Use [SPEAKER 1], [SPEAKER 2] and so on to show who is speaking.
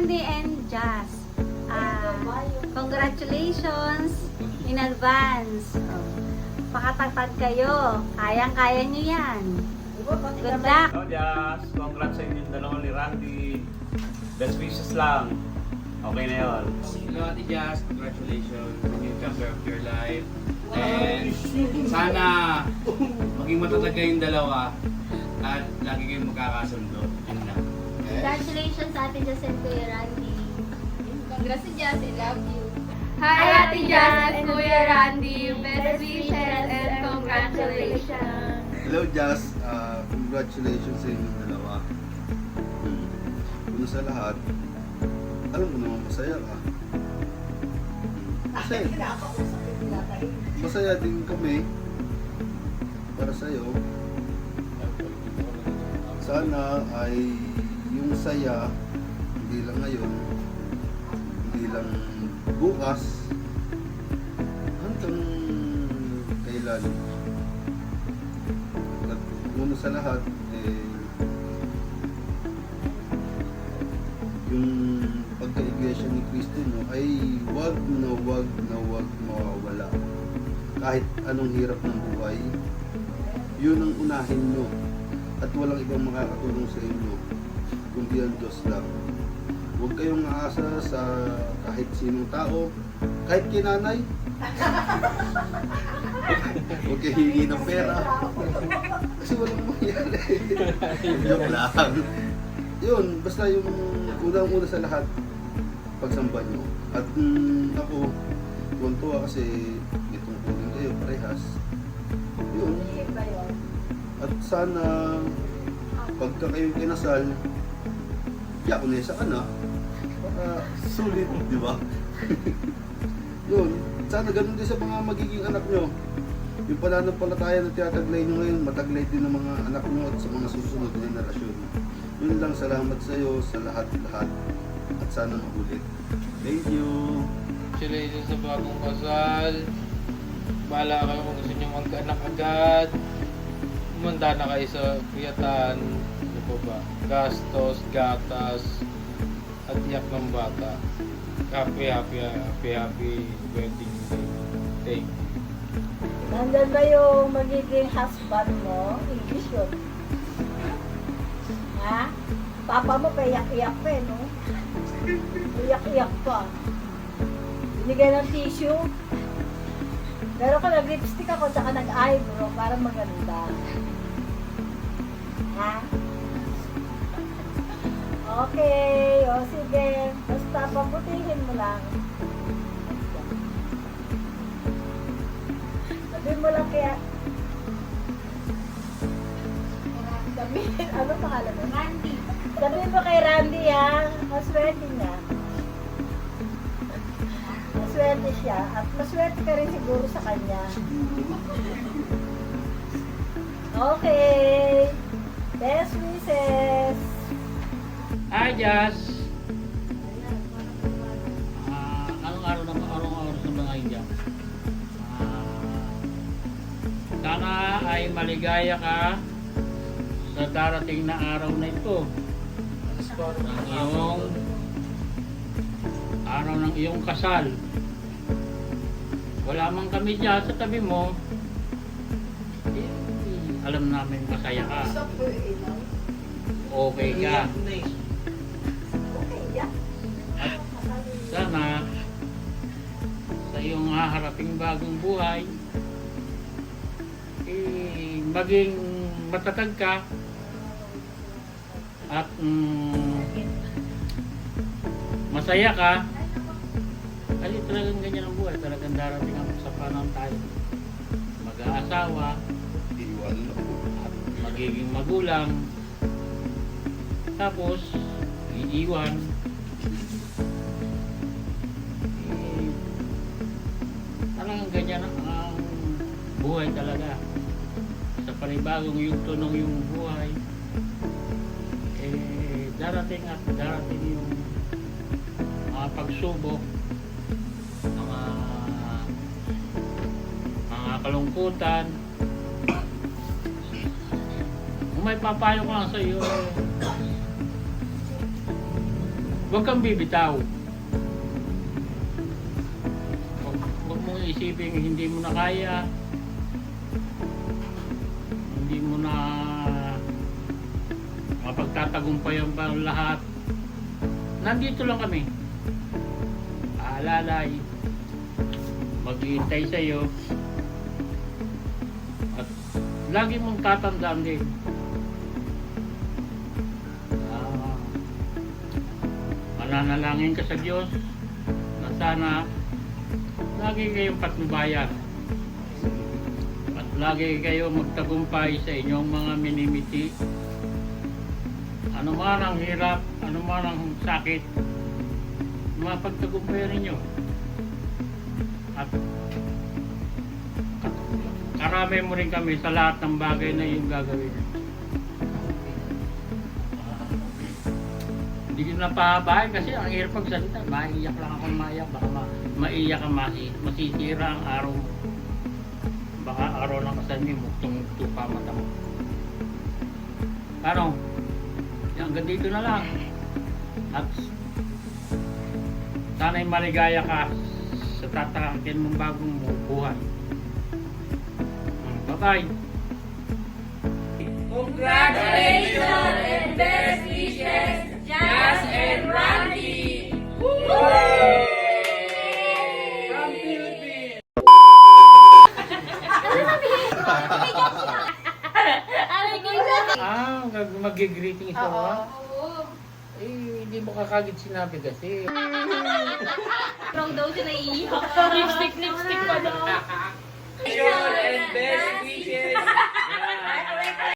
[SPEAKER 1] Randy and Jazz. Congratulations in advance. Pakatagtag kayo. Kayang-kaya nyo yan. Good luck.
[SPEAKER 2] Oh, Jazz, congrats sa inyong dalawa ni Randy. Best wishes lang. Okay na yun.
[SPEAKER 3] Hello, Ate Jazz. Congratulations sa new chapter of your life. And sana maging matatag kayong dalawa at lagi kayong magkakasundo. Yun lang.
[SPEAKER 4] Congratulations Ate Jazz and Kuya Randy.
[SPEAKER 5] Congrats Jazz, I love you.
[SPEAKER 4] Hi Ate Jazz and Kuya Randy. Best wishes and congratulations.
[SPEAKER 6] Hello Jazz, congratulations sa inyong dalawa. Una sa lahat, alam mo naman masaya ka. Masaya din kami para sa'yo. Sana ay yung saya, hindi lang ngayon, hindi lang bukas, hanggang kailan. At una sa lahat, yung pagka-iglesia ni Cristo ay wag mawawala. Kahit anong hirap ng buhay, yun ang unahin nyo. At walang ibang makakatulong sa inyo, kundi ang Diyos lang. Huwag kayong aasa sa kahit sinong tao, kahit kinanay. Huwag kayo hingi ng pera. Kasi walang mangyari. Joke lang. Yun, basta yung unang-una sa lahat, pagsamba nyo. At ako, tuwan-tuwa kasi itong kunin kayo, parehas. Yun. At sana, pagka kayo kinasal, yakunesa ka na. Para sulit, di ba? Yun. Sana ganun din sa mga magiging anak nyo. Yung pananampalataya na tinataglay nyo ngayon, mataglay din ng mga anak nyo at sa mga susunod na henerasyon. Yun lang, salamat sa iyo sa lahat-lahat at sana mabulit. Thank you.
[SPEAKER 7] Congratulations sa bagong kasal. Bahala kayo kung gusto nyo mag-anak agad. Umanda na kayo sa kuyatan. Ano po ba? Gastos, gatas, at iyak ng bata. Happy wedding day. Thank you.
[SPEAKER 8] Nandun ba yung magiging husband mo? English yun. Ha? Papa mo paiyak-iyak pa no? Iyak-iyak pa. Binigay ng tissue. Pero kung nag-lipstick ako tsaka nag-eyebrow, parang maganda. Ha? Okay, o sige. Basta pabutihin mo lang. Sabihin mo lang kaya... Ano pangalan mo?
[SPEAKER 4] Randy.
[SPEAKER 8] Sabihin mo kay Randy ha, maswerte niya. Maswerte siya at maswerte ka rin siguro sa kanya. Okay. Best wishes.
[SPEAKER 9] Hi, Jazz! Anong araw sa mga India? Sana ay maligaya ka sa darating na araw na ito. Ang iyong araw ng iyong kasal. Wala man kami dyan sa tabi mo. Alam namin masaya ka. Okay ka. At sana sa iyong haharaping bagong buhay maging matatag ka at masaya ka. Kasi talagang ganyan ang buhay. Talagang darating ang sa panahon tayo mag-aasawa at magiging magulang, tapos iiwan. Talagang ganyan ang buhay talaga. Sa panibagong yung tunong yung buhay, darating yung mga pagsubok, mga kalungkutan. Kung may papayo ko lang sa iyo, Huwag kang bibitaw. Huwag mong isipin hindi mo na kaya. Hindi mo na mapagtatagumpayan pa ang lahat. Nandito lang kami. Aalalay. Maghihintay sa'yo. At lagi mong tatandaan din. Mananalangin ka sa Diyos na sana lagi kayong patnubayan at lagi kayong magtagumpay sa inyong mga minimiti. Ano man ang hirap, ano man ang sakit, mapagtagumpayan ninyo. At karami mo rin kami sa lahat ng bagay na iyong gagawin. Hindi ko na pahabahin kasi ang hirap magsalita. Maiiyak lang ako maiyak. Baka maiiyak ka, masisira ang araw mo. Baka araw ng kasal mo, tungtong pa mata mo. Ano? Hanggang dito na lang. At sana'y maligaya ka sa tatakin mong bagong buhay. Bye-bye!
[SPEAKER 4] Congratulations and best wishes, Jazz and Randy!
[SPEAKER 3] From Philippines!
[SPEAKER 9] Mag-greetings ako.
[SPEAKER 4] Oo.
[SPEAKER 9] Eh, hindi mo kakagit sinabi kasi.
[SPEAKER 1] Wrong daw siya naiiyak.
[SPEAKER 4] Lipstick pa daw.
[SPEAKER 3] And best